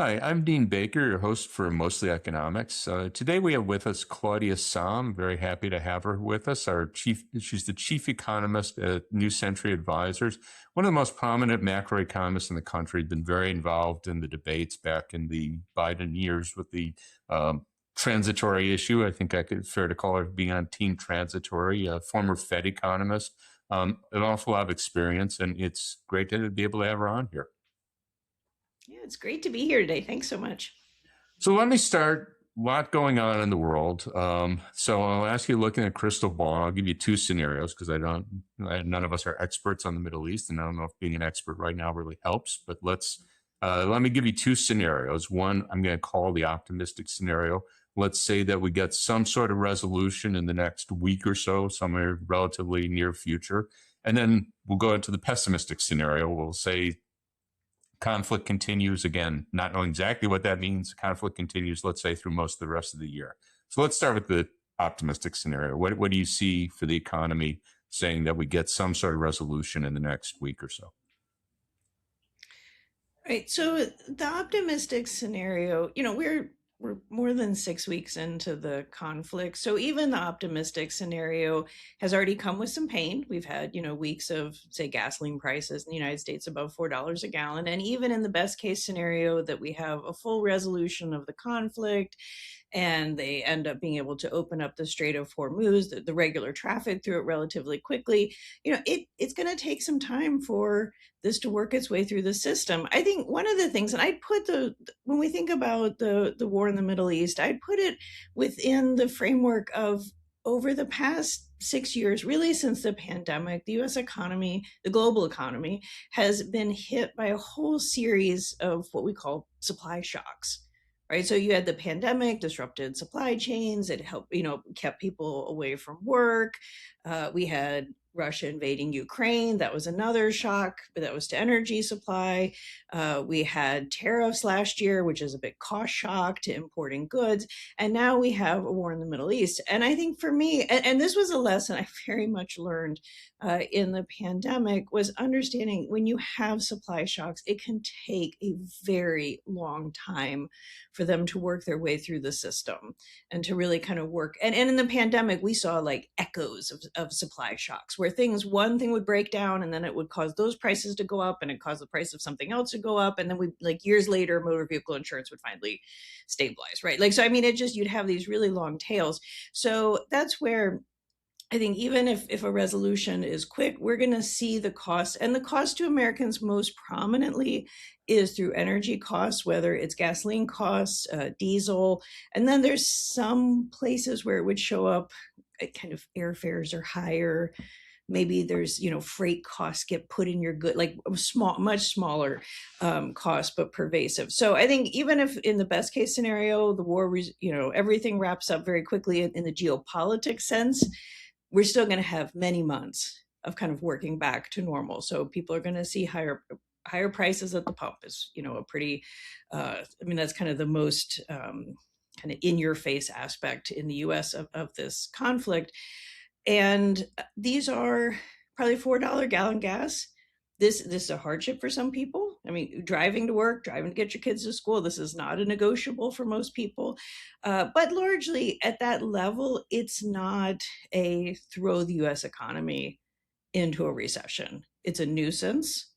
Hi, I'm Dean Baker, your host for Mostly Economics. Today we have with us Claudia Sahm. Very happy to have her with us. She's the chief economist at New Century Advisors, one of the most prominent macroeconomists in the country. Been very involved in the debates back in the Biden years with the transitory issue. I think it's fair to call her being on Team Transitory. A former Fed economist, an awful lot of experience, and it's great to be able to have her on here. Yeah, it's great to be here today. Thanks so much. So let me start. A lot going on in the world. So I'll ask you, looking at crystal ball, and I'll give you two scenarios because none of us are experts on the Middle East, and I don't know if being an expert right now really helps. But let me give you two scenarios. One, I'm going to call the optimistic scenario. Let's say that we get some sort of resolution in the next week or so, somewhere relatively near future, and then we'll go into the pessimistic scenario. We'll say conflict continues, again, not knowing exactly what that means. Conflict continues, let's say, through most of the rest of the year. So let's start with the optimistic scenario. What do you see for the economy, saying that we get some sort of resolution in the next week or so? Right. So the optimistic scenario, we're more than 6 weeks into the conflict. So even the optimistic scenario has already come with some pain. We've had, weeks of, say, gasoline prices in the United States above $4 a gallon. And even in the best case scenario that we have a full resolution of the conflict and they end up being able to open up the Strait of Hormuz, the regular traffic through it relatively quickly, it's going to take some time for this to work its way through the system. I think one of the things, and I'd put when we think about the war in the Middle East, I'd put it within the framework of over the past 6 years, really since the pandemic, the US economy, the global economy, has been hit by a whole series of what we call supply shocks. Right. So you had the pandemic, disrupted supply chains. It helped, kept people away from work. We had Russia invading Ukraine. That was another shock, but that was to energy supply. We had tariffs last year, which is a big cost shock to importing goods. And now we have a war in the Middle East. And I think for me, and this was a lesson I very much learned in the pandemic, was understanding when you have supply shocks, it can take a very long time for them to work their way through the system and to really kind of work. And in the pandemic, we saw like echoes of supply shocks where one thing would break down and then it would cause those prices to go up and it caused the price of something else to go up. And then like years later, motor vehicle insurance would finally stabilize, right? Like, so, I mean, you'd have these really long tails. So that's where I think even if a resolution is quick, we're going to see the cost, and the cost to Americans most prominently is through energy costs, whether it's gasoline costs, diesel, and then there's some places where it would show up, kind of airfares are higher. Maybe there's, freight costs get put in your good, like much smaller cost, but pervasive. So I think even if in the best case scenario, the war, everything wraps up very quickly in the geopolitics sense, we're still going to have many months of kind of working back to normal. So people are going to see higher prices at the pump is, a pretty, that's kind of the most kind of in your face aspect in the US of this conflict. And these are probably $4 gallon gas. This is a hardship for some people. I mean, driving to work, driving to get your kids to school, this is not a negotiable for most people. But largely at that level, it's not a throw the US economy into a recession. It's a nuisance.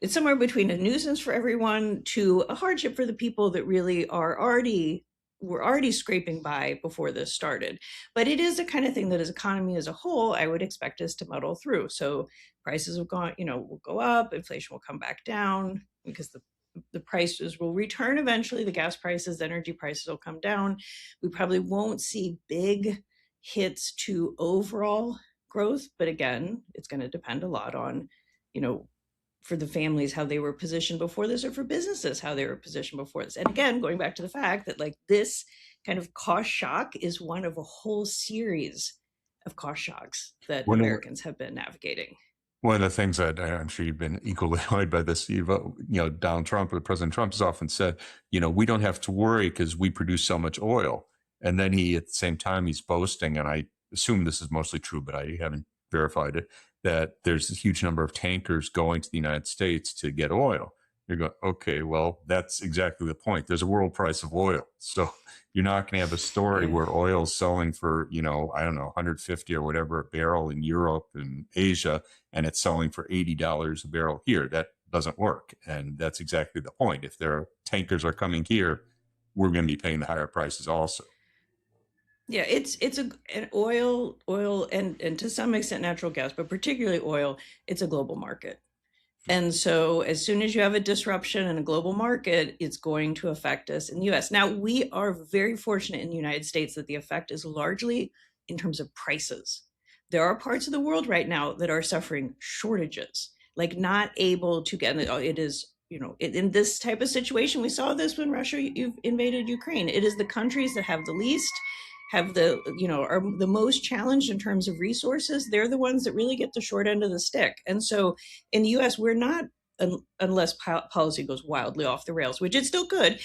It's somewhere between a nuisance for everyone to a hardship for the people that really were already scraping by before this started. But it is the kind of thing that as economy as a whole, I would expect us to muddle through. So prices will go up, inflation will come back down because the prices will return eventually. The gas prices, the energy prices will come down. We probably won't see big hits to overall growth. But again, it's going to depend a lot on, for the families, how they were positioned before this, or for businesses, how they were positioned before this. And again, going back to the fact that like this kind of cost shock is one of a whole series of cost shocks that One of, Americans have been navigating. one of the things that I'm sure you've been equally annoyed by this, Donald Trump or President Trump has often said, we don't have to worry because we produce so much oil. And then at the same time, he's boasting, and I assume this is mostly true, but I haven't verified it, that there's a huge number of tankers going to the United States to get oil. You're going, okay, well, that's exactly the point. There's a world price of oil. So you're not going to have a story Yeah. where oil's selling for, I don't know, 150 or whatever a barrel in Europe and Asia, and it's selling for $80 a barrel here. That doesn't work. And that's exactly the point. If their tankers are coming here, we're going to be paying the higher prices also. Yeah, it's an oil and to some extent natural gas, but particularly oil, it's a global market. And so as soon as you have a disruption in a global market, it's going to affect us in the US. Now, we are very fortunate in the United States that the effect is largely in terms of prices. There are parts of the world right now that are suffering shortages, like not able to get it is, in this type of situation, we saw this when Russia invaded Ukraine. It is the countries that have the least, have are the most challenged in terms of resources. They're the ones that really get the short end of the stick. And so in the US, we're not, unless policy goes wildly off the rails, which it still could,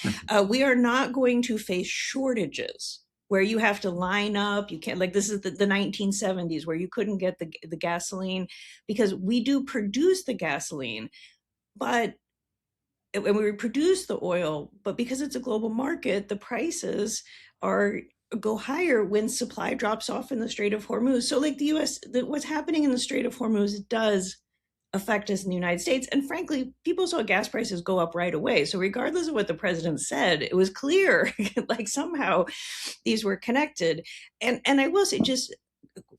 we are not going to face shortages where you have to line up. You can't, like, this is the 1970s where you couldn't get the gasoline, because we do produce the gasoline, but and we produce the oil, but because it's a global market, the prices are go higher when supply drops off in the Strait of Hormuz. So like the US, what's happening in the Strait of Hormuz does affect us in the United States. And frankly, people saw gas prices go up right away. So regardless of what the president said, it was clear like somehow these were connected. And I will say, just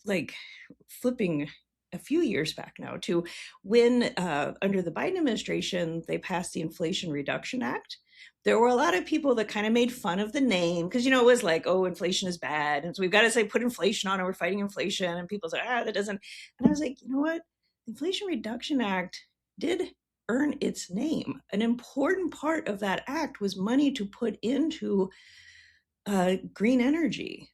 like flipping a few years back now to when under the Biden administration, they passed the Inflation Reduction Act. There were a lot of people that kind of made fun of the name because, it was like, oh, inflation is bad. And so we've got to say, put inflation on, and we're fighting inflation. And people say, that doesn't. And I was like, you know what? The Inflation Reduction Act did earn its name. An important part of that act was money to put into green energy.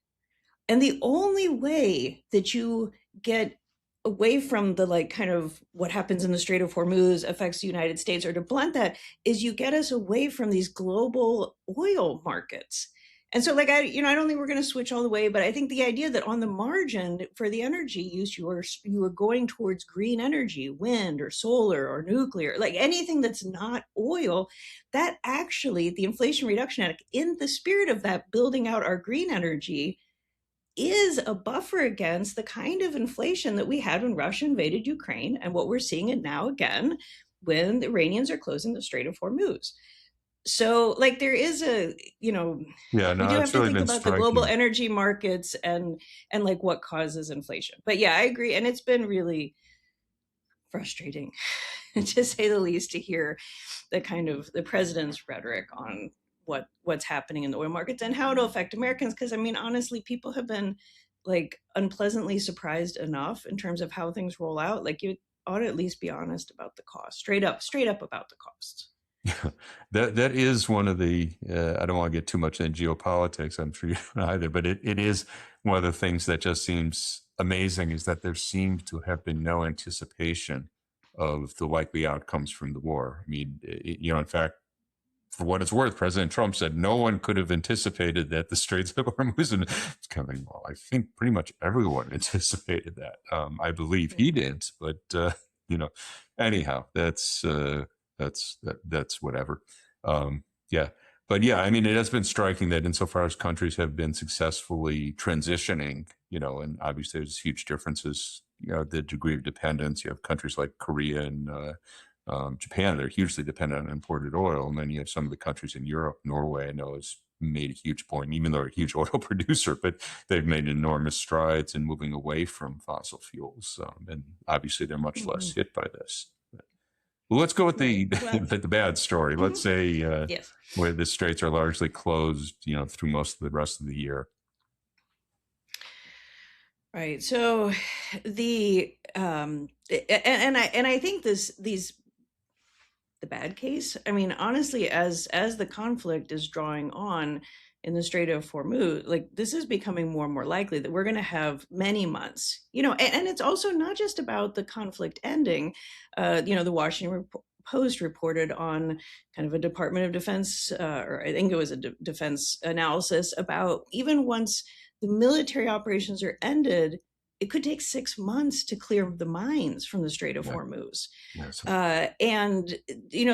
And the only way that you get away from the like kind of what happens in the Strait of Hormuz affects the United States, or to blunt that, is you get us away from these global oil markets. And so like I don't think we're going to switch all the way, but I think the idea that on the margin for the energy use, you are going towards green energy, wind or solar or nuclear, like anything that's not oil, that actually the Inflation Reduction Act, in the spirit of that, building out our green energy, is a buffer against the kind of inflation that we had when Russia invaded Ukraine, and what we're seeing it now again when the Iranians are closing the Strait of Hormuz. So like there is Yeah, we no, do have it's to really think been about the global striking. energy markets and like what causes inflation. But yeah, I agree. And it's been really frustrating to say the least to hear the kind of the president's rhetoric on what's happening in the oil markets and how it'll affect Americans. Because I mean, honestly, people have been like unpleasantly surprised enough in terms of how things roll out. Like you ought to at least be honest about the cost, straight up about the costs. That is one of the. I don't want to get too much into geopolitics. I'm sure you don't either, but it is one of the things that just seems amazing is that there seems to have been no anticipation of the likely outcomes from the war. I mean, in fact, for what it's worth, President Trump said no one could have anticipated that the Straits of Hormuz. And it's coming. Well, I think pretty much everyone anticipated that. I believe he didn't, but anyhow, that's whatever. Yeah, but yeah, I mean, it has been striking that insofar as countries have been successfully transitioning, and obviously there's huge differences. The degree of dependence. You have countries like Korea and Japan, they're hugely dependent on imported oil. And then you have some of the countries in Europe. Norway, I know, has made a huge point, even though they're a huge oil producer, but they've made enormous strides in moving away from fossil fuels. And obviously they're much less hit by this. Well, let's go with the the bad story. Let's say Yes. where the straits are largely closed, through most of the rest of the year. Right. So the and I think these the bad case. I mean, honestly, as the conflict is drawing on in the Strait of Hormuz, like this is becoming more and more likely that we're going to have many months. And it's also not just about the conflict ending. The Washington Post reported on kind of a Department of Defense, or I think it was a defense analysis about even once the military operations are ended, it could take 6 months to clear the mines from the Strait of Yeah. Hormuz. Yeah. So, And,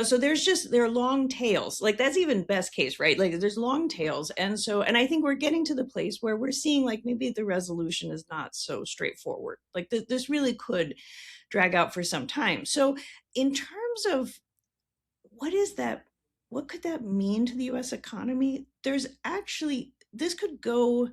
so there are long tails. Like that's even best case, right? Like there's long tails. And I think we're getting to the place where we're seeing like maybe the resolution is not so straightforward. Like this really could drag out for some time. So in terms of what is that, what could that mean to the US economy? There's actually, this could go,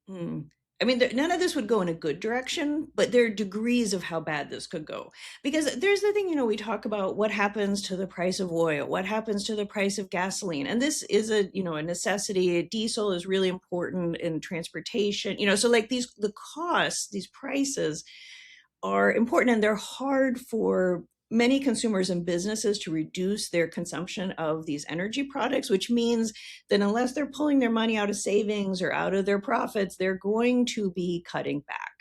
Hmm. I mean, none of this would go in a good direction, but there are degrees of how bad this could go. Because there's the thing, we talk about what happens to the price of oil, what happens to the price of gasoline. And this is a necessity. Diesel is really important in transportation, so like the costs, these prices are important, and they're hard for many consumers and businesses to reduce their consumption of these energy products, which means that unless they're pulling their money out of savings or out of their profits, they're going to be cutting back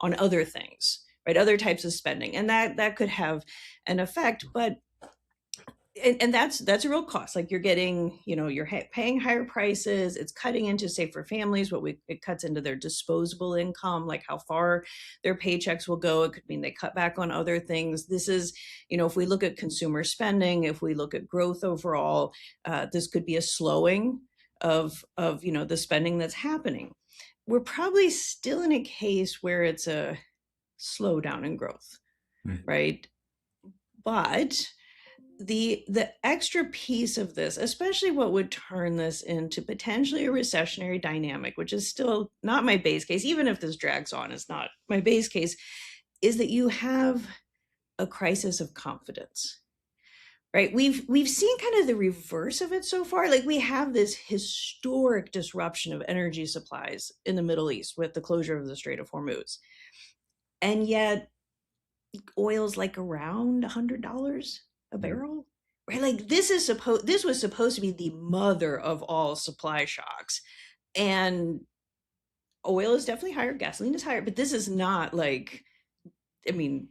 on other things, right? Other types of spending. And that could have an effect. But and that's a real cost. Like you're getting, you're paying higher prices. It's cutting into, say, for families, it cuts into their disposable income, like how far their paychecks will go. It could mean they cut back on other things. This is, if we look at consumer spending, if we look at growth overall, this could be a slowing of the spending that's happening. We're probably still in a case where it's a slowdown in growth, right? But the extra piece of this, especially what would turn this into potentially a recessionary dynamic, which is still not my base case, even if this drags on, is not my base case, is that you have a crisis of confidence. Right? We've seen kind of the reverse of it so far. Like we have this historic disruption of energy supplies in the Middle East with the closure of the Strait of Hormuz. And yet oil's like around $100 a barrel, right? Like this was supposed to be the mother of all supply shocks, and oil is definitely higher, gasoline is higher, but this is not like, I mean,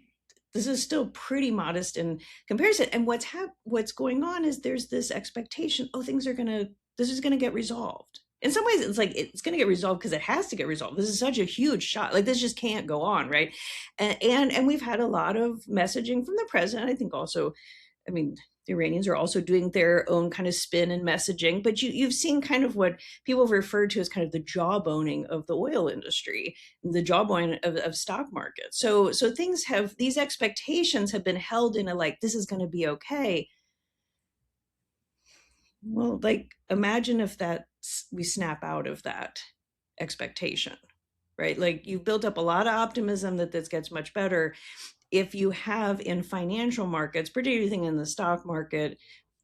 this is still pretty modest in comparison. And what's going on is there's this expectation, this is gonna get resolved. In some ways, it's like it's going to get resolved because it has to get resolved. This is such a huge shot. Like this just can't go on, right? And we've had a lot of messaging from the president. I think also, I mean, the Iranians are also doing their own kind of spin and messaging, but you've seen kind of what people have referred to as kind of the jawboning of the oil industry, the jawbone of stock markets. So these expectations have been held in a like, this is going to be okay. Well, like imagine if we snap out of that expectation, right? Like you've built up a lot of optimism that this gets much better. If you have in financial markets, particularly in the stock market,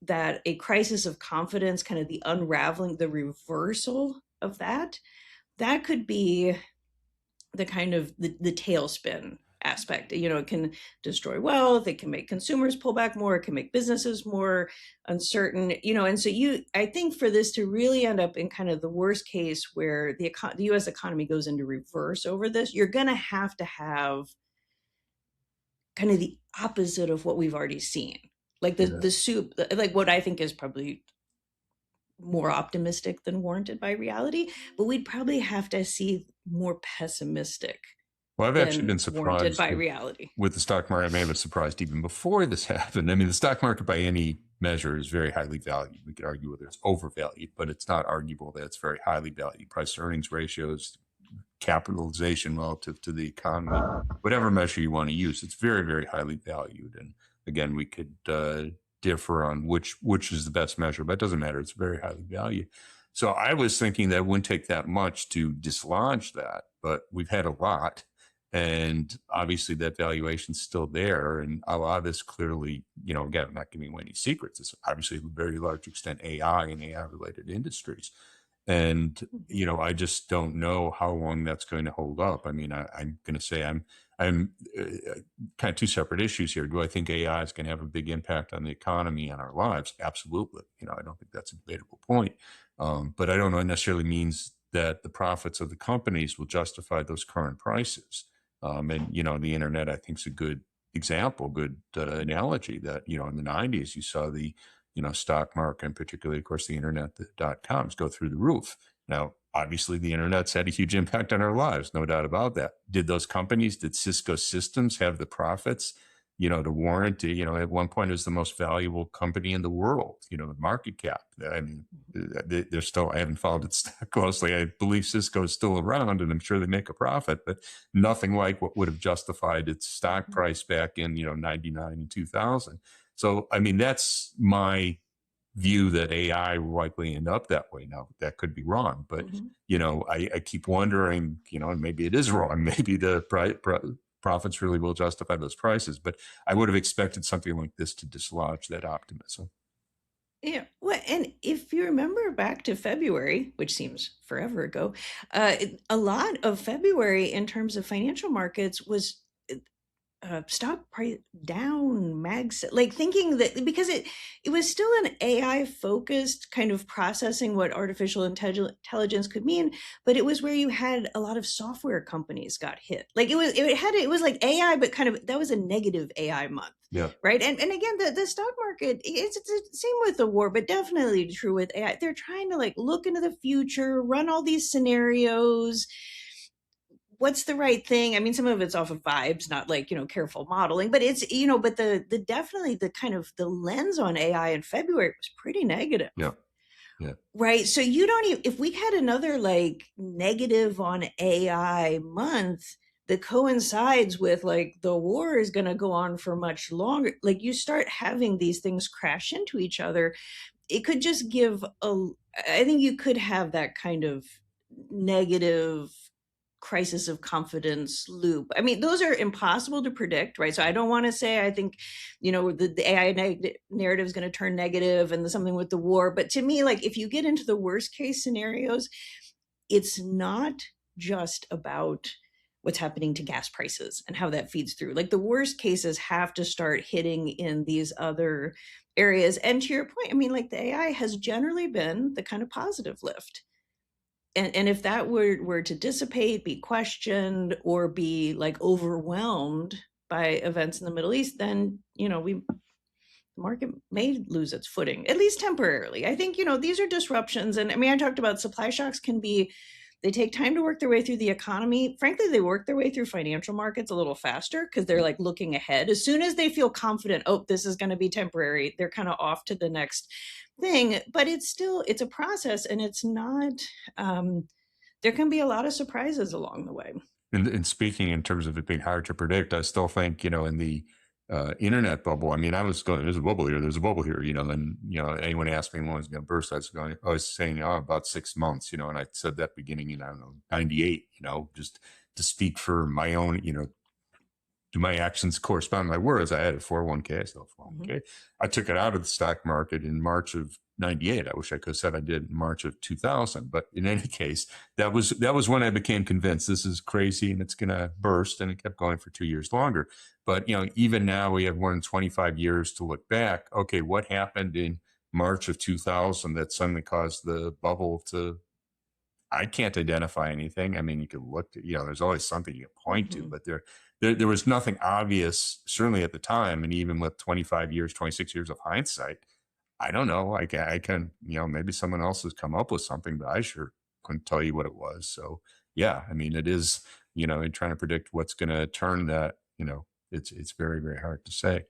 that a crisis of confidence, kind of the unraveling, the reversal of that could be the kind of the tailspin aspect. It can destroy wealth, it can make consumers pull back more, it can make businesses more uncertain, and so I think for this to really end up in kind of the worst case where the US economy goes into reverse over this, you're going to have kind of the opposite of what we've already seen. Like the soup, like what I think is probably more optimistic than warranted by reality, but we'd probably have to see more pessimistic. Well, I've actually been warranted surprised by reality. with the stock market. I may have been surprised even before this happened. I mean, the stock market by any measure is very highly valued. We could argue whether it's overvalued, but it's not arguable that it's very highly valued. Price to earnings ratios, capitalization relative to the economy, whatever measure you want to use, it's very, very highly valued. And again, we could differ on which is the best measure, but it doesn't matter. It's very highly valued. So I was thinking that it wouldn't take that much to dislodge that, but we've had a lot. And obviously that valuation's still there. And a lot of this clearly, again, I'm not giving away any secrets. It's obviously to a very large extent AI and AI related industries. And, I just don't know how long that's going to hold up. I mean, I'm going to say I'm kind of two separate issues here. Do I think AI is going to have a big impact on the economy and our lives? Absolutely. I don't think that's a debatable point. But I don't know it necessarily means that the profits of the companies will justify those current prices. And, the internet, I think, is a good example, good analogy that, in the 90s, you saw the, stock market, and particularly, of course, the internet, the .coms go through the roof. Now, obviously the internet's had a huge impact on our lives, no doubt about that. Did Cisco Systems have the profits, to warrant, at one point it was the most valuable company in the world, the market cap. I mean, they're still, I haven't followed it closely. I believe Cisco is still around and I'm sure they make a profit, but nothing like what would have justified its stock price back in, 99 and 2000. So, I mean, that's my view that AI will likely end up that way. Now, that could be wrong, but I keep wondering, and maybe it is wrong. Maybe the profits really will justify those prices. But I would have expected something like this to dislodge that optimism. Yeah, well, and if you remember back to February, which seems forever ago, a lot of February in terms of financial markets was stock price down, like thinking that because it was still an AI focused kind of processing what artificial intelligence could mean, but it was where you had a lot of software companies got hit. Like it was like AI, but kind of that was a negative AI month. Yeah. Right. And again, the stock market, it's the same with the war, but definitely true with AI. They're trying to like look into the future, run all these scenarios. What's the right thing? I mean, some of it's off of vibes, not like, careful modeling, but it's, but the definitely the kind of the lens on AI in February was pretty negative. Yeah. Yeah. Right. So you don't even, if we had another like negative on AI month that coincides with like the war is going to go on for much longer, like you start having these things crash into each other. It could just give I think you could have that kind of negative crisis of confidence loop. I mean, those are impossible to predict, right? So I don't want to say I think, the AI narrative is going to turn negative and something with the war. But to me, like if you get into the worst case scenarios, it's not just about what's happening to gas prices and how that feeds through. Like the worst cases have to start hitting in these other areas. And to your point, I mean, like the AI has generally been the kind of positive lift. And if that were to dissipate, be questioned, or be like overwhelmed by events in the Middle East, then the market may lose its footing, at least temporarily. I think these are disruptions, and I mean I talked about supply shocks they take time to work their way through the economy. Frankly, they work their way through financial markets a little faster because they're like looking ahead. As soon as they feel confident, oh, this is going to be temporary, they're kind of off to the next thing. But it's a process, and it's not. There can be a lot of surprises along the way. And speaking in terms of it being hard to predict, I still think, in the internet bubble, I mean, I was going, there's a bubble here, and, anyone asked me when it was going to burst, I was saying, about 6 months, and I said that beginning in, I don't know, 98, just to speak for my own, do my actions correspond with my words? I had a 401k, I still have 401k. Mm-hmm. I took it out of the stock market in March of 98. I wish I could have said I did in March of 2000. But in any case, that was when I became convinced this is crazy and it's going to burst. And it kept going for 2 years longer. But, even now we have more than 25 years to look back. Okay, what happened in March of 2000 that suddenly caused the bubble to, I can't identify anything. I mean, you could look at, there's always something you can point to, but there was nothing obvious, certainly at the time. And even with 25 years, 26 years of hindsight, I don't know. I can, maybe someone else has come up with something, but I sure couldn't tell you what it was. So yeah, I mean, it is, in trying to predict what's going to turn that, it's very, very hard to say.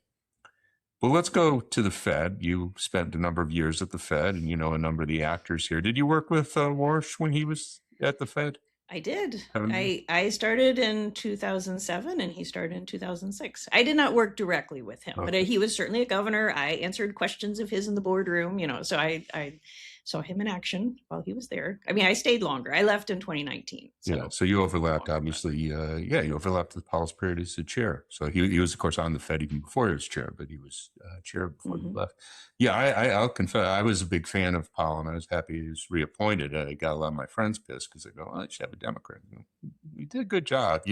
Well, let's go to the Fed. You spent a number of years at the Fed and, a number of the actors here. Did you work with Warsh when he was at the Fed? I did. I started in 2007 and he started in 2006. I did not work directly with him, but he was certainly a governor. I answered questions of his in the boardroom, so I saw him in action while he was there. I mean, I stayed longer. I left in 2019. So you overlapped, obviously. You overlapped with Powell's period as the chair. So he was, of course, on the Fed even before he was chair, but he was chair before he left. Yeah, I'll confess, I was a big fan of Powell, and I was happy he was reappointed. I got a lot of my friends pissed because they go, "Well, I should have a Democrat." He did a good job,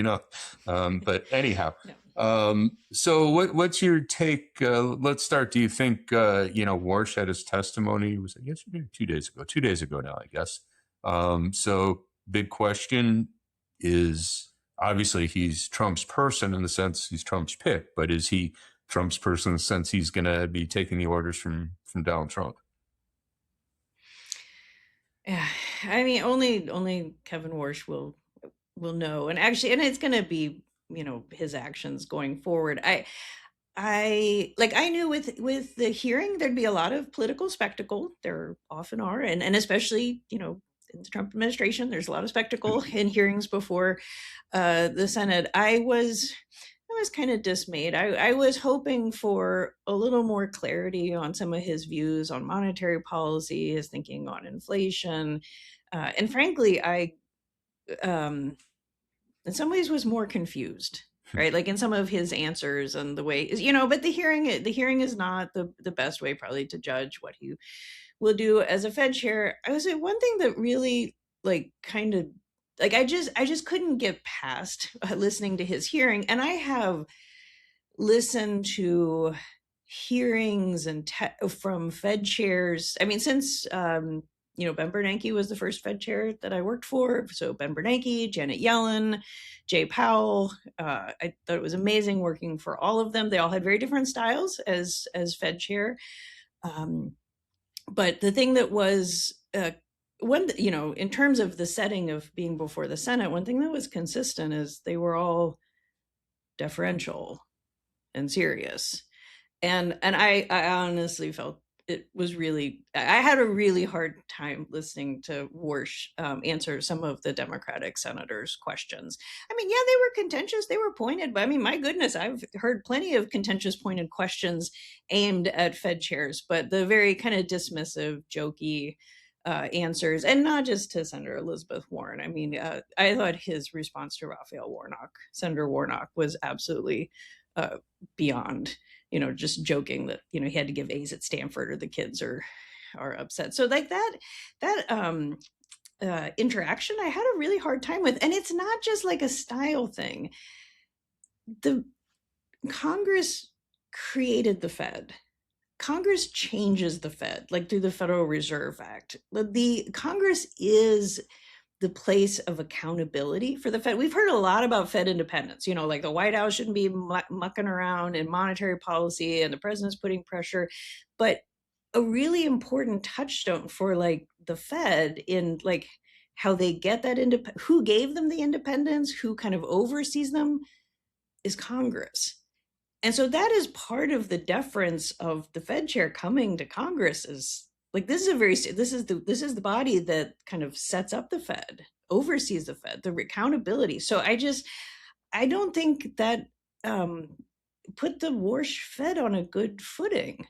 But anyhow, so what's your take? Let's start. Do you think Warsh had his testimony? Was it yesterday or 2 days ago? 2 days ago now, I guess. So big question is, obviously he's Trump's person in the sense he's Trump's pick, but is he Trump's person in the sense he's going to be taking the orders from Donald Trump? Yeah, I mean, only Kevin Warsh will know, and actually, and it's going to be, his actions going forward. I knew with the hearing there'd be a lot of political spectacle. There often are, and especially in the Trump administration, there's a lot of spectacle in hearings before the Senate. I was kind of dismayed. I was hoping for a little more clarity on some of his views on monetary policy, his thinking on inflation, and frankly, I in some ways was more confused, right? Like in some of his answers and the way, but the hearing is not the best way probably to judge what he will do as a Fed chair. I would say one thing that really like kind of like I just couldn't get past listening to his hearing, and I have listened to hearings and from Fed chairs. I mean, since Ben Bernanke was the first Fed chair that I worked for. So Ben Bernanke, Janet Yellen, Jay Powell. I thought it was amazing working for all of them. They all had very different styles as Fed chair. But the thing that was one, in terms of the setting of being before the Senate, one thing that was consistent is they were all deferential and serious. And I honestly felt it was really, I had a really hard time listening to Warsh answer some of the Democratic senators' questions. I mean, yeah, they were contentious, they were pointed, but I mean, my goodness, I've heard plenty of contentious pointed questions aimed at Fed chairs, but the very kind of dismissive, jokey answers, and not just to Senator Elizabeth Warren. I mean, I thought his response to Senator Warnock, was absolutely beyond, just joking that, he had to give A's at Stanford or the kids are upset. So like that interaction, I had a really hard time with. And it's not just like a style thing. The Congress created the Fed. Congress changes the Fed, like through the Federal Reserve Act. The Congress is the place of accountability for the Fed. We've heard a lot about Fed independence, like the White House shouldn't be mucking around in monetary policy and the president's putting pressure. But a really important touchstone for like the Fed in like how they get that who gave them the independence, who kind of oversees them, is Congress. And so that is part of the deference of the Fed chair coming to Congress. Is like this is the body that kind of sets up the Fed, oversees the Fed, the accountability. So I don't think that put the Warsh Fed on a good footing.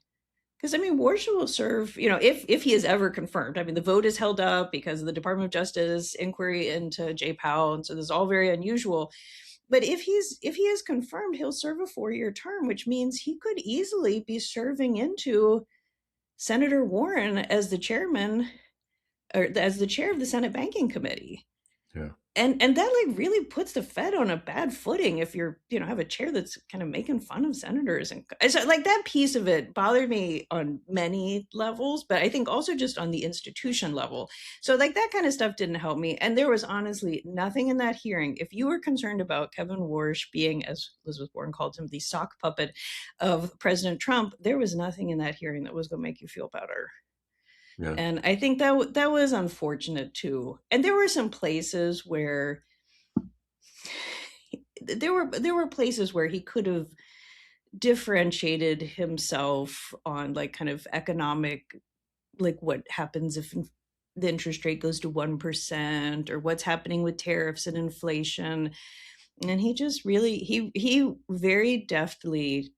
Because I mean, Warsh will serve, if he is ever confirmed. I mean, the vote is held up because of the Department of Justice inquiry into Jay Powell, and so this is all very unusual. But if he is confirmed, he'll serve a 4-year term, which means he could easily be serving into Senator Warren as the chairman, or as the chair of the Senate Banking Committee. Yeah. And that like really puts the Fed on a bad footing if you're, have a chair that's kind of making fun of senators. And so like that piece of it bothered me on many levels, but I think also just on the institution level. So like that kind of stuff didn't help me. And there was honestly nothing in that hearing. If you were concerned about Kevin Warsh being, as Elizabeth Warren called him, the sock puppet of President Trump, there was nothing in that hearing that was going to make you feel better. Yeah. And I think that was unfortunate too. And there were some places where there were places where he could have differentiated himself on like kind of economic, like what happens if the interest rate goes to 1%, or what's happening with tariffs and inflation. And he just really, he very deftly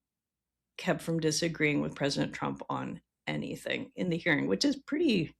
kept from disagreeing with President Trump on anything in the hearing, which is pretty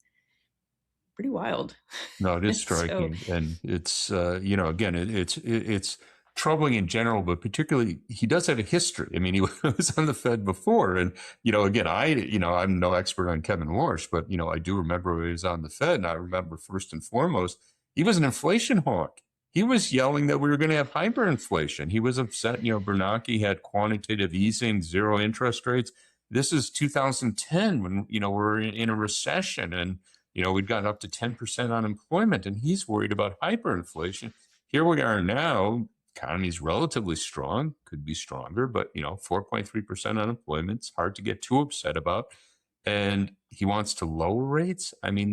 wild. No, it is striking. So, and it's, again, it's troubling in general, but particularly he does have a history. I mean, he was on the Fed before. And, again, I'm no expert on Kevin Warsh, but, I do remember when he was on the Fed. And I remember first and foremost, he was an inflation hawk. He was yelling that we were going to have hyperinflation. He was upset, Bernanke had quantitative easing, zero interest rates. This is 2010 when, we're in a recession and, we'd gotten up to 10% unemployment, and he's worried about hyperinflation. Here we are now, economy's relatively strong, could be stronger, but 4.3% unemployment, it's hard to get too upset about. And he wants to lower rates. I mean,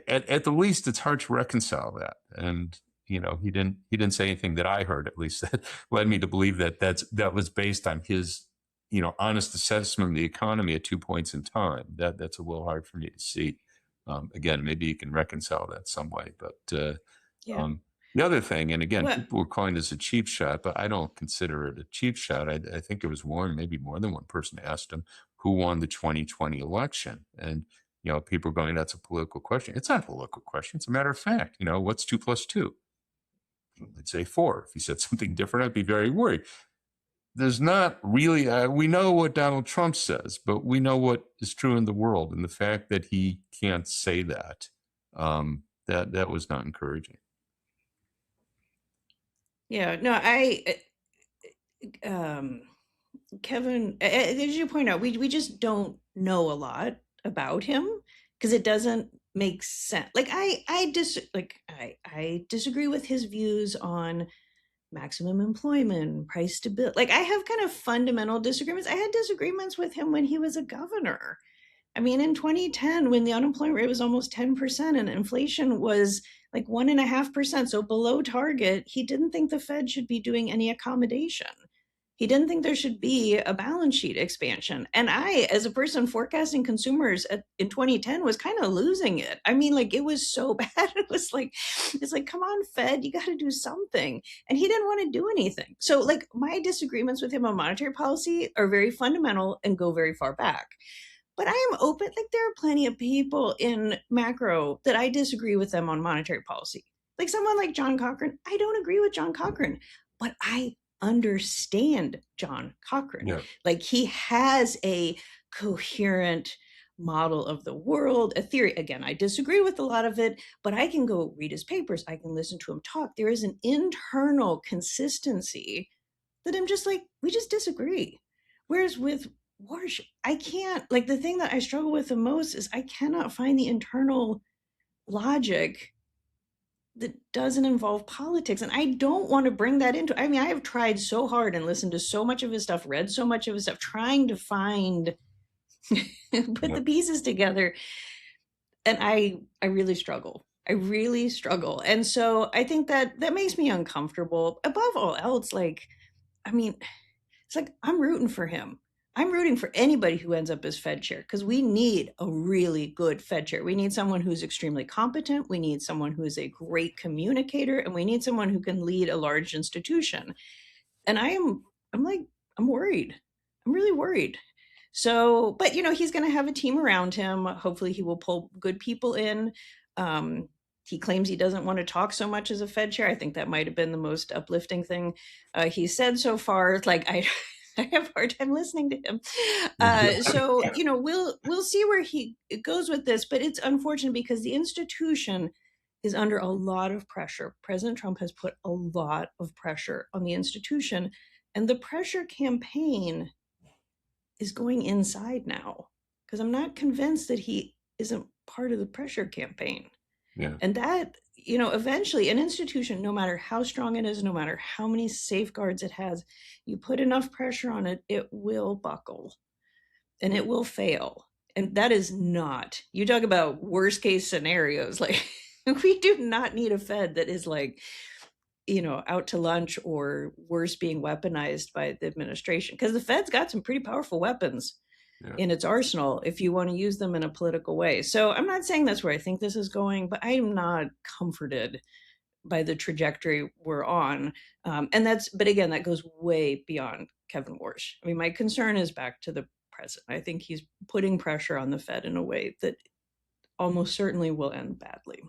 at the least, it's hard to reconcile that. And he didn't say anything that I heard, at least, that led me to believe that was based on his honest assessment of the economy at 2 points in time. That's a little hard for me to see. Again, maybe you can reconcile that some way, but Yeah. um, the other thing, and again, Well, people were calling this a cheap shot, but I don't consider it a cheap shot. I think it was one, maybe more than one person asked him who won the 2020 election. And, people are going, that's a political question. It's not a political question. It's a matter of fact. What's 2 + 2? I'd say 4. If he said something different, I'd be very worried. There's not really, we know what Donald Trump says, but we know what is true in the world. And the fact that he can't say that, that was not encouraging. yeah, no, um, Kevin, as you point out, we just don't know a lot about him because it doesn't make sense. Like I disagree with his views on maximum employment, price stability. Like I have kind of fundamental disagreements. I had disagreements with him when he was a governor. I mean, in 2010, when the unemployment rate was almost 10% and inflation was like 1.5%, so below target, he didn't think the Fed should be doing any accommodation. He didn't think there should be a balance sheet expansion. And I, as a person forecasting consumers in 2010, was kind of losing it. I mean, like it was so bad. It's like, come on, Fed, you got to do something. And he didn't want to do anything. So, like, my disagreements with him on monetary policy are very fundamental and go very far back. But I am open. Like, there are plenty of people in macro that I disagree with them on monetary policy. Like someone like John Cochrane, I don't agree with John Cochrane, but I understand John Cochrane. Yeah. Like he has a coherent model of the world, a theory. Again, I disagree with a lot of it, but I can go read his papers. I can listen to him talk. There is an internal consistency that I'm just like, we just disagree. Whereas with Warsh, I can't, like, the thing that I struggle with the most is I cannot find the internal logic that doesn't involve politics. And I don't want to bring that into, I mean, I have tried so hard and listened to so much of his stuff, read so much of his stuff, trying to find, put the pieces together. And I really struggle. I really struggle. And so I think that makes me uncomfortable. Above all else, like, I mean, it's like I'm rooting for him. I'm rooting for anybody who ends up as Fed chair because we need a really good Fed chair. We need someone who's extremely competent. We need someone who is a great communicator, and we need someone who can lead a large institution. And I'm worried. I'm really worried. So, but he's going to have a team around him. Hopefully, he will pull good people in. He claims he doesn't want to talk so much as a Fed chair. I think that might have been the most uplifting thing he said so far. Like I have a hard time listening to him. So we'll see where he goes with this. But it's unfortunate because the institution is under a lot of pressure. President Trump has put a lot of pressure on the institution, and the pressure campaign is going inside now because I'm not convinced that he isn't part of the pressure campaign. Yeah. And that, eventually an institution, no matter how strong it is, no matter how many safeguards it has, you put enough pressure on it, it will buckle and it will fail. And that is not, you talk about worst case scenarios. Like we do not need a Fed that is like, out to lunch or worse, being weaponized by the administration. Because the Fed's got some pretty powerful weapons in its arsenal if you want to use them in a political way. So I'm not saying that's where I think this is going, but I'm not comforted by the trajectory we're on. But again, that goes way beyond Kevin Warsh. I mean, my concern is back to the president. I think he's putting pressure on the Fed in a way that almost certainly will end badly.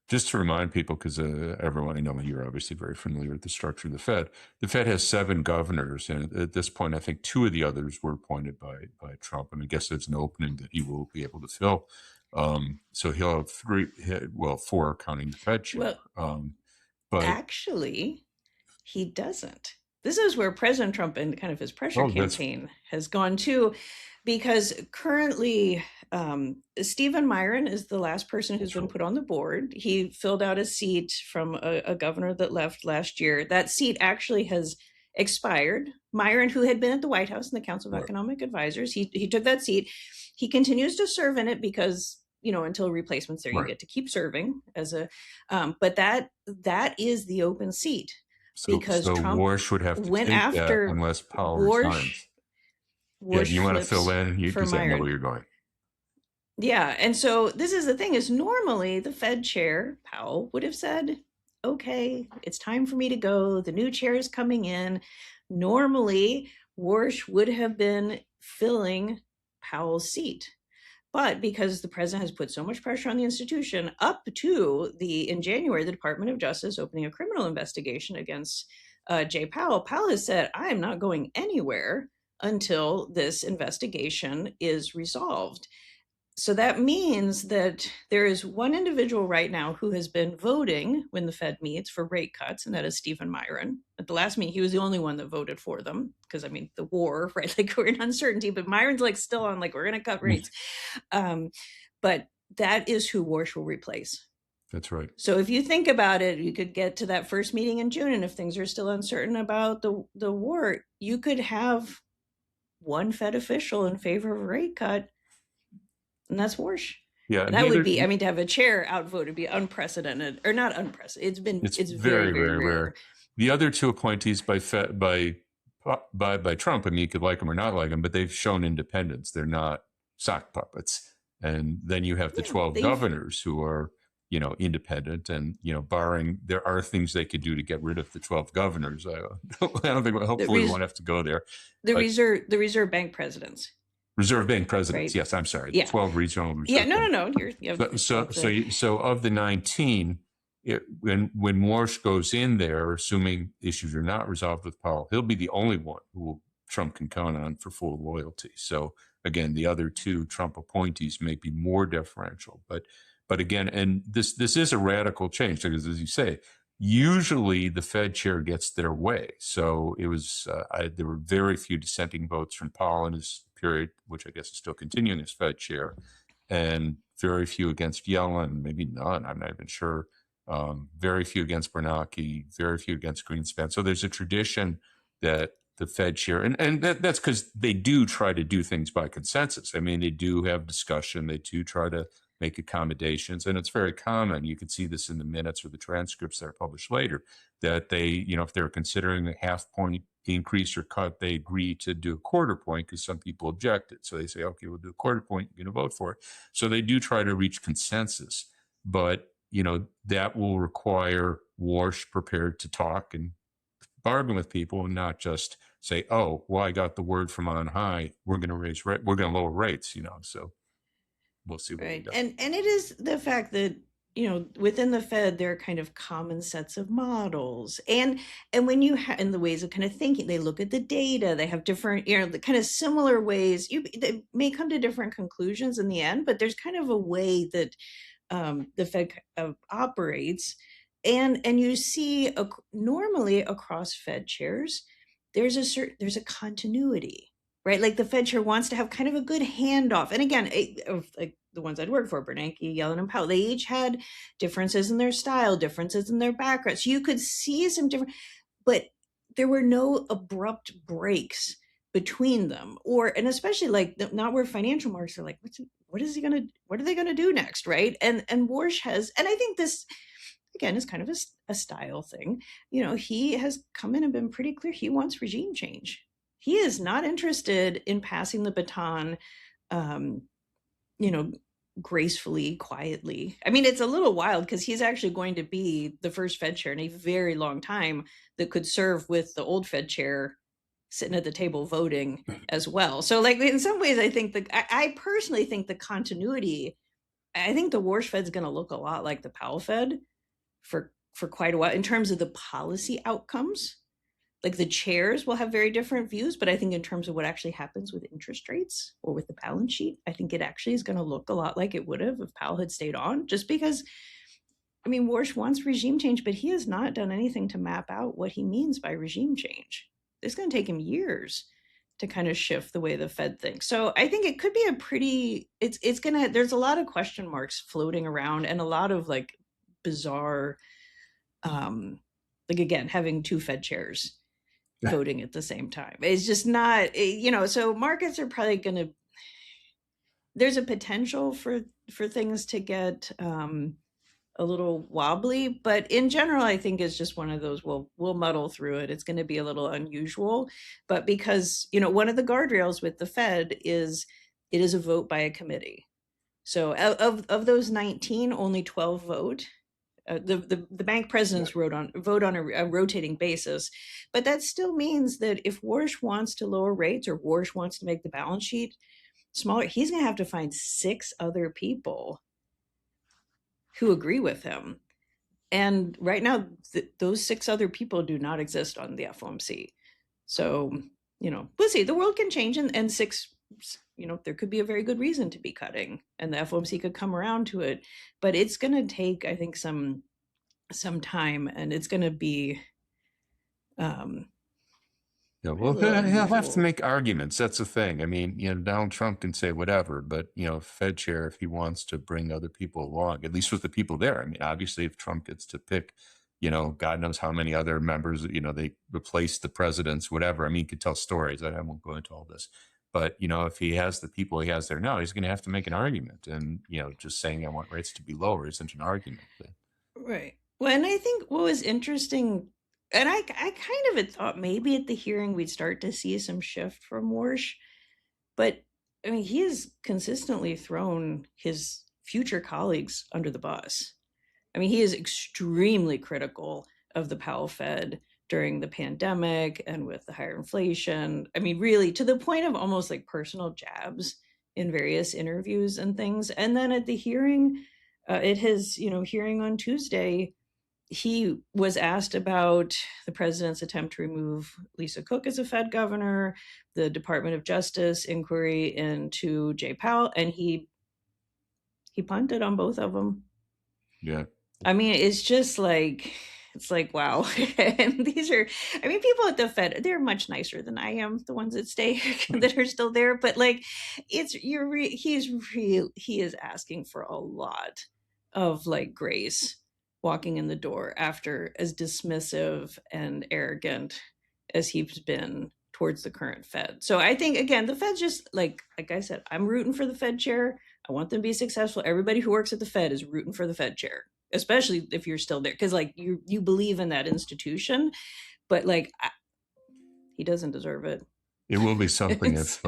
Just to remind people, because everyone, I know you're obviously very familiar with the structure of the Fed. The Fed has 7 governors, and at this point, I think 2 of the others were appointed by Trump. And I guess it's an opening that he will be able to fill. So he'll have 4 counting the Fed chair. But actually, he doesn't. This is where President Trump and kind of his pressure campaign has gone to, because currently Stephen Myron is the last person who's been put on the board. He filled out a seat from a governor that left last year. That seat actually has expired. Myron, who had been at the White House in the Council of Economic Advisors, he took that seat. He continues to serve in it because until replacement's there. You Right. get to keep serving as a, but that is the open seat because So Trump Warsh would have to went take that after unless Powell Warsh. resigns. Yeah. Do Warsh you want to fill flips in? for Because I know where Myron. you're going. Yeah, and so this is the thing: is normally the Fed chair Powell would have said, "Okay, it's time for me to go. The new chair is coming in." Normally, Warsh would have been filling Powell's seat. But because the president has put so much pressure on the institution, up to in January, the Department of Justice opening a criminal investigation against Jay Powell, Powell has said, "I am not going anywhere until this investigation is resolved." So that means that there is one individual right now who has been voting when the Fed meets for rate cuts, and that is Stephen Myron. At the last meeting, he was the only one that voted for them because, I mean, the war, right? Like, we're in uncertainty, but Myron's like still on, like, we're going to cut rates. But that is who Warsh will replace. That's right. So if you think about it, you could get to that first meeting in June, and if things are still uncertain about the war, you could have one Fed official in favor of a rate cut, and that's Warsh. Yeah. And that would be, I mean, to have a chair outvote would be unprecedented, or not unprecedented. It's very, very rare. The other two appointees by Trump, I mean, you could like them or not like them, but they've shown independence. They're not sock puppets. And then you have the 12 governors who are, independent, and, barring, there are things they could do to get rid of the 12 governors. I don't think, hopefully we won't have to go there. The Reserve Bank presidents. Reserve Bank presidents. Right? Yes, I'm sorry. Yeah. 12 regional reserve. Yeah, no. So of the 19, when Warsh goes in there, assuming issues are not resolved with Powell, he'll be the only one who Trump can count on for full loyalty. So again, the other two Trump appointees may be more deferential, but again, and this is a radical change because, as you say, usually the Fed chair gets their way. So it was there were very few dissenting votes from Powell in his period, which I guess is still continuing as Fed chair, and very few against Yellen, maybe none, I'm not even sure. Very few against Bernanke, very few against Greenspan. So there's a tradition that the Fed chair, and that's because they do try to do things by consensus. I mean, they do have discussion, they do try to make accommodations, and it's very common. You can see this in the minutes or the transcripts that are published later, that they, if they're considering a half-point increase or cut, they agree to do a quarter point because some people objected. So they say, okay, we'll do a quarter point, you're going to vote for it. So they do try to reach consensus, but that will require Warsh prepared to talk and bargain with people and not just say, oh, well, I got the word from on high, we're going to lower rates, so we'll see what we do. And it is the fact that, within the Fed, there are kind of common sets of models. And when you have, in the ways of kind of thinking, they look at the data, they have different, the kind of similar ways, they may come to different conclusions in the end, but there's kind of a way that the Fed operates. And you see normally across Fed chairs, there's a continuity. Right, like the Fed chair wants to have kind of a good handoff. And again, like the ones I'd worked for, Bernanke, Yellen, and Powell, they each had differences in their style, differences in their background. So you could see some different, but there were no abrupt breaks between them, and especially like not where financial markets are like, what are they gonna do next, right? And Warsh has, and I think this again is kind of a style thing. He has come in and been pretty clear. He wants regime change. He is not interested in passing the baton, gracefully, quietly. I mean, it's a little wild because he's actually going to be the first Fed chair in a very long time that could serve with the old Fed chair sitting at the table voting as well. So, like, in some ways, I think I personally think the continuity, I think the Warsh Fed's going to look a lot like the Powell Fed for quite a while in terms of the policy outcomes. Like the chairs will have very different views, but I think in terms of what actually happens with interest rates or with the balance sheet, I think it actually is going to look a lot like it would have if Powell had stayed on, just because, I mean, Warsh wants regime change, but he has not done anything to map out what he means by regime change. It's going to take him years to kind of shift the way the Fed thinks. So I think it could be there's a lot of question marks floating around and a lot of like bizarre, like again, having two Fed chairs voting at the same time. It's just not, so markets are probably there's a potential for for things to get a little wobbly, but in general, I think it's just one of those. We'll muddle through it. It's going to be a little unusual, but because one of the guardrails with the Fed is it is a vote by a committee. So of those 19, only 12 vote. The bank presidents vote on a rotating basis, but that still means that if Warsh wants to lower rates or Warsh wants to make the balance sheet smaller, he's going to have to find 6 other people who agree with him. And right now, those 6 other people do not exist on the FOMC. So, we'll see. The world can change, and 6, there could be a very good reason to be cutting, and the FOMC could come around to it. But it's going to take, I think, some time, and it's going to be well, he'll have to make arguments. That's the thing. I mean, Donald Trump can say whatever, but Fed chair, if he wants to bring other people along, at least with the people there. I mean, obviously, if Trump gets to pick, God knows how many other members, they replace the presidents, whatever. I mean, you could tell stories. I won't go into all this, but if he has the people he has there now, he's going to have to make an argument. And just saying I want rates to be lower isn't an argument. Right. Well, and I think what was interesting, and I kind of had thought maybe at the hearing we'd start to see some shift from Warsh, but I mean, he has consistently thrown his future colleagues under the bus. I mean, he is extremely critical of the Powell Fed during the pandemic and with the higher inflation. I mean, really to the point of almost like personal jabs in various interviews and things. And then at the hearing, at his hearing on Tuesday, he was asked about the president's attempt to remove Lisa Cook as a Fed governor, the Department of Justice inquiry into Jay Powell, and he punted on both of them. Yeah. I mean, it's just like, wow. And these are, I mean, people at the Fed, they're much nicer than I am, the ones that stay, that are still there. But like, he is asking for a lot of like grace walking in the door after as dismissive and arrogant as he's been towards the current Fed. So I think, again, the Fed's just like I said, I'm rooting for the Fed chair. I want them to be successful. Everybody who works at the Fed is rooting for the Fed chair, especially if you're still there, because like you believe in that institution, but like he doesn't deserve it. It will be something if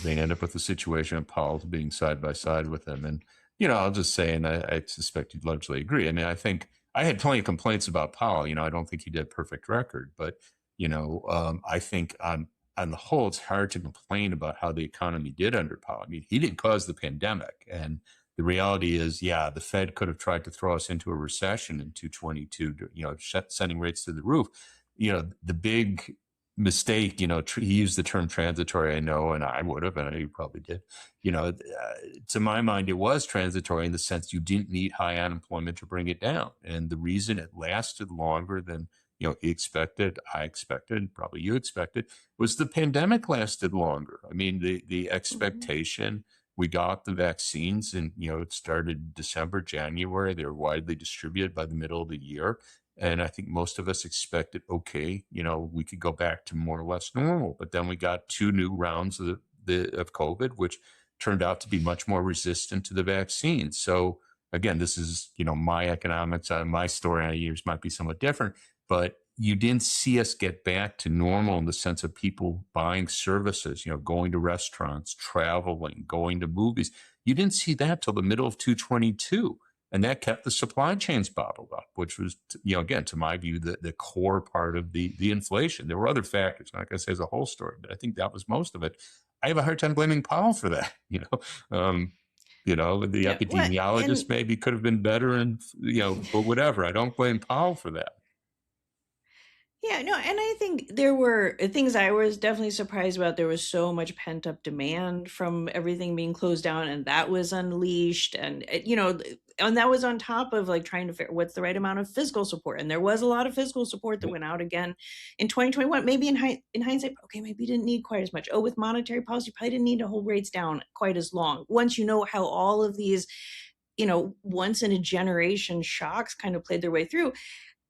they end up with a situation of Powell being side by side with him. And I'll just say, and I suspect you'd largely agree. I mean, I think I had plenty of complaints about Powell. I don't think he did a perfect record, but I think on the whole, it's hard to complain about how the economy did under Powell. I mean, he didn't cause the pandemic, and the reality is, yeah, the Fed could have tried to throw us into a recession in 2022, sending rates through the roof. The big mistake, he used the term transitory, I know, and I would have, and I know you probably did. To my mind, it was transitory in the sense you didn't need high unemployment to bring it down. And the reason it lasted longer than he expected, I expected, probably you expected, was the pandemic lasted longer. I mean, the expectation, we got the vaccines and, it started December, January. They were widely distributed by the middle of the year. And I think most of us expected, okay, we could go back to more or less normal. But then we got 2 new rounds of COVID, which turned out to be much more resistant to the vaccine. So again, this is, my economics, my story on years might be somewhat different, but you didn't see us get back to normal in the sense of people buying services, going to restaurants, traveling, going to movies. You didn't see that till the middle of 2022. And that kept the supply chains bottled up, which was, again, to my view, the core part of the inflation. There were other factors. I'm not going to say it's a whole story, but I think that was most of it. I have a hard time blaming Powell for that. The epidemiologist maybe could have been better, and but whatever. I don't blame Powell for that. Yeah, no, and I think there were things I was definitely surprised about. There was so much pent up demand from everything being closed down, and that was unleashed. And, and that was on top of like trying to figure what's the right amount of fiscal support. And there was a lot of fiscal support that went out again in 2021. Maybe in hindsight, okay, maybe you didn't need quite as much. Oh, with monetary policy, you probably didn't need to hold rates down quite as long. Once you know how all of these, once in a generation shocks kind of played their way through.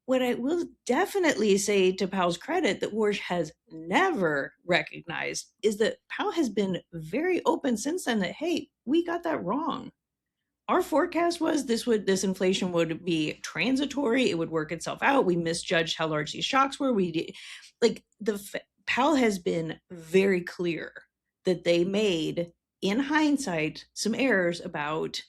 What I will definitely say to Powell's credit that Warsh has never recognized is that Powell has been very open since then that, hey, we got that wrong. our forecast was this inflation would be transitory. It would work itself out. We misjudged how large these shocks were. Powell has been very clear that they made, in hindsight, some errors about,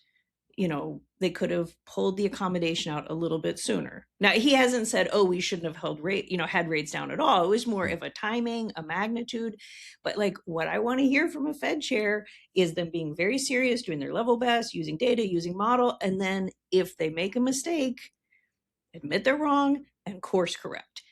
they could have pulled the accommodation out a little bit sooner. Now, he hasn't said, oh, we shouldn't have had rates down at all. It was more of a timing, a magnitude. But like, what I want to hear from a Fed chair is them being very serious, doing their level best, using data, using model. And then if they make a mistake, admit they're wrong and course correct.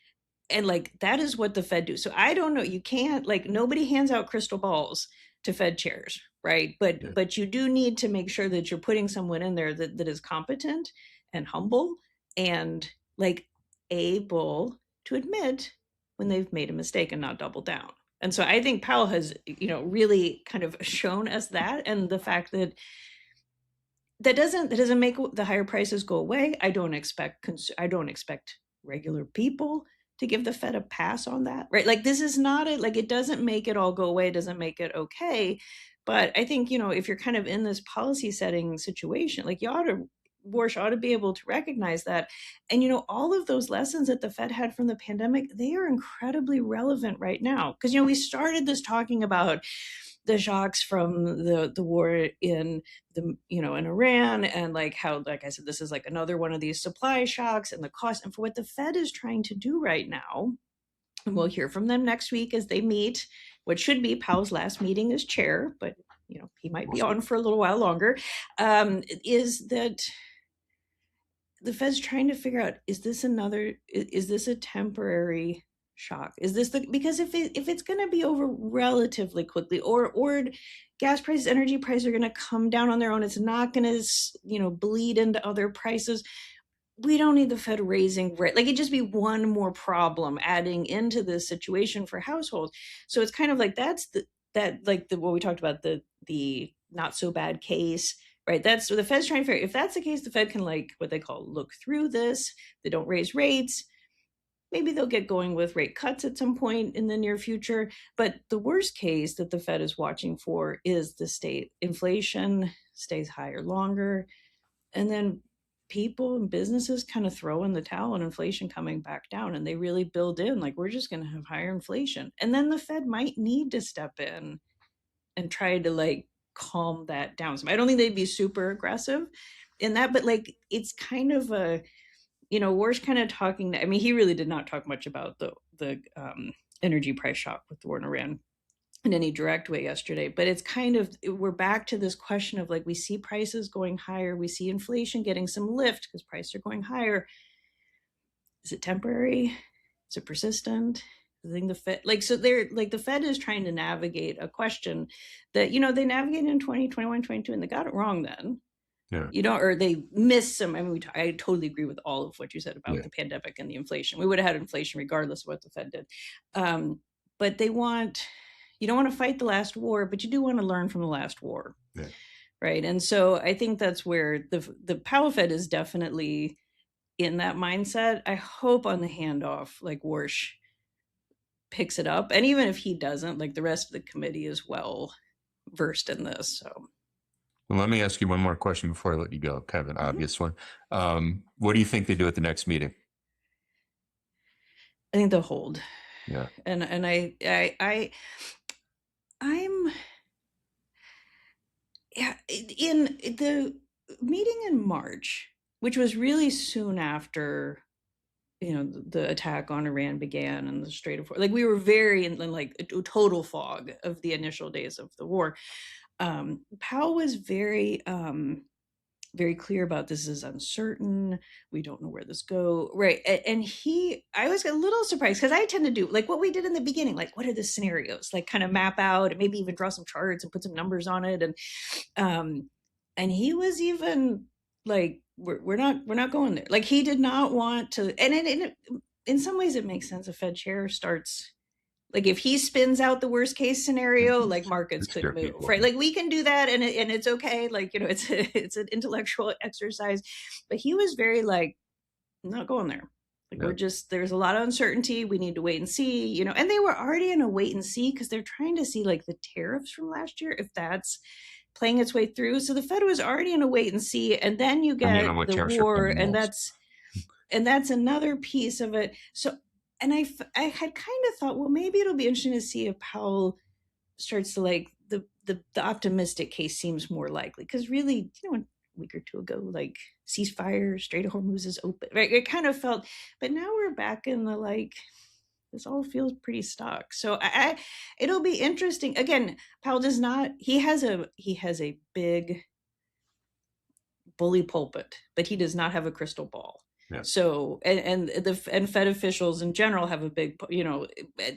And like, that is what the Fed do. So I don't know. You can't, like, nobody hands out crystal balls to Fed chairs, right? But you do need to make sure that you're putting someone in there that is competent and humble and like able to admit when they've made a mistake and not double down. And so I think Powell has, really kind of shown us that, and the fact that doesn't make the higher prices go away. I don't expect regular people to give the Fed a pass on that, right? Like, this is not it doesn't make it all go away, doesn't make it okay. But I think, if you're kind of in this policy setting situation, like, Warsh ought to be able to recognize that. And, all of those lessons that the Fed had from the pandemic, they are incredibly relevant right now. Because, we started this talking about the shocks from the war in in Iran, and like how, like I said, this is like another one of these supply shocks and the cost. And for what the Fed is trying to do right now, and we'll hear from them next week as they meet, what should be Powell's last meeting as chair, but he might be on for a little while longer, is that the Fed's trying to figure out, is this a temporary shock? Is this because if it's going to be over relatively quickly, or gas prices, energy prices are going to come down on their own, it's not going to bleed into other prices. We don't need the Fed raising rate. Like, it'd just be one more problem adding into this situation for households. So it's kind of like what we talked about, the not so bad case, right? That's what the Fed's trying to figure. If that's the case, the Fed can, like, what they call, look through this. They don't raise rates. Maybe they'll get going with rate cuts at some point in the near future. But the worst case that the Fed is watching for is inflation stays higher longer. And then people and businesses kind of throw in the towel on inflation coming back down, and they really build in, like, we're just going to have higher inflation. And then the Fed might need to step in and try to, like, calm that down. So I don't think they'd be super aggressive in that, but like, it's kind of Warsh kind of talking. I mean, he really did not talk much about the energy price shock with the war in Iran in any direct way yesterday, but it's kind of, we're back to this question of, like, we see prices going higher, we see inflation getting some lift because prices are going higher. Is it temporary? Is it persistent? I think the Fed, the Fed is trying to navigate a question that, they navigated in 2021, 22, and they got it wrong then. Yeah. Or they missed some. I mean, I totally agree with all of what you said about the pandemic and the inflation. We would have had inflation regardless of what the Fed did. But you don't want to fight the last war, but you do want to learn from the last war. Yeah. Right. And so I think that's where the Powell Fed is definitely in that mindset. I hope on the handoff, like, Warsh picks it up. And even if he doesn't, like, the rest of the committee is well versed in this. So. Well, let me ask you one more question before I let you go. Kind of an obvious one. What do you think they do at the next meeting? I think they'll hold. Yeah. And I'm in the meeting in March, which was really soon after the attack on Iran began and the Strait of Hormuz. Like, we were very in like a total fog of the initial days of the war. Powell was very very clear about, this is uncertain, we don't know where this go, right? And I was a little surprised, because I tend to do like what we did in the beginning, like, what are the scenarios, like, kind of map out and maybe even draw some charts and put some numbers on it. And he was even like, we're not going there. Like, he did not want to. And in some ways it makes sense. A Fed chair starts, like, if he spins out the worst case scenario, like, markets could move, people, right? Like, we can do that, and it's okay. Like, it's an intellectual exercise. But he was very like, I'm not going there. Like, there's a lot of uncertainty. We need to wait and see, and they were already in a wait and see, because they're trying to see, like, the tariffs from last year, if that's playing its way through. So the Fed was already in a wait and see, and then you And then get what the tariffs are war, coming and next. that's another piece of it. So, and I had kind of thought, well, maybe it'll be interesting to see if Powell starts to like the optimistic case seems more likely, because really, a week or two ago, like ceasefire, Strait of Hormuz is open, right? It kind of felt, but now we're back in the like, this all feels pretty stuck. So it'll be interesting. Again, Powell does not. He has a big bully pulpit, but he does not have a crystal ball. Yeah. So and Fed officials in general have a big,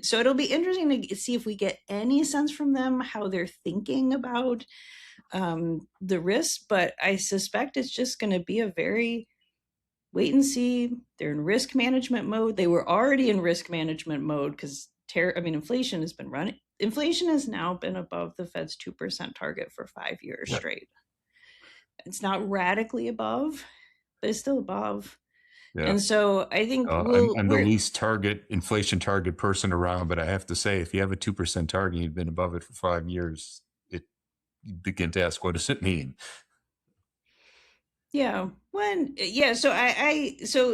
so it'll be interesting to see if we get any sense from them how they're thinking about the risks. But I suspect it's just going to be a very wait and see. They're in risk management mode. They were already in risk management mode because inflation has been running. Inflation has now been above the Fed's 2% target for 5 years straight. It's not radically above, but it's still above. Yeah. And so I think I'm the least inflation target person around, but I have to say, if you have a 2% target, you've been above it for 5 years, you begin to ask, what does it mean? Yeah. So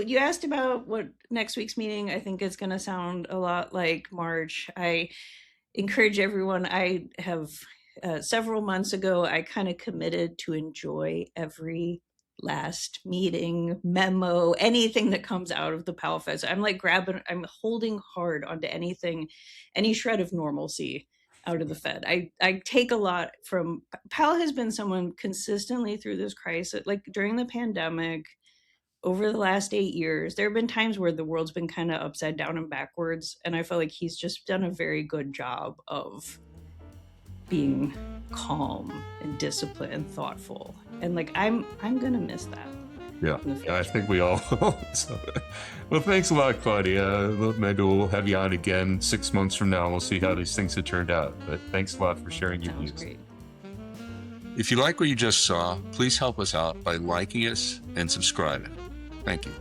you asked about what next week's meeting. I think it's going to sound a lot like March. I encourage everyone. I have several months ago, I kind of committed to enjoy every last meeting, memo, anything that comes out of the Powell Fed. So I'm like I'm holding hard onto any shred of normalcy out of the Fed. I take a lot from Powell. Has been someone consistently through this crisis, like during the pandemic, over the last 8 years, there have been times where the world's been kind of upside down and backwards. And I feel like he's just done a very good job of being calm and disciplined and thoughtful. And like, I'm going to miss that. Yeah, I think we all will. So, well, thanks a lot, Claudia. Maybe we'll have you on again 6 months from now. We'll see how these things have turned out. But thanks a lot for sharing your views. Great. If you like what you just saw, please help us out by liking us and subscribing. Thank you.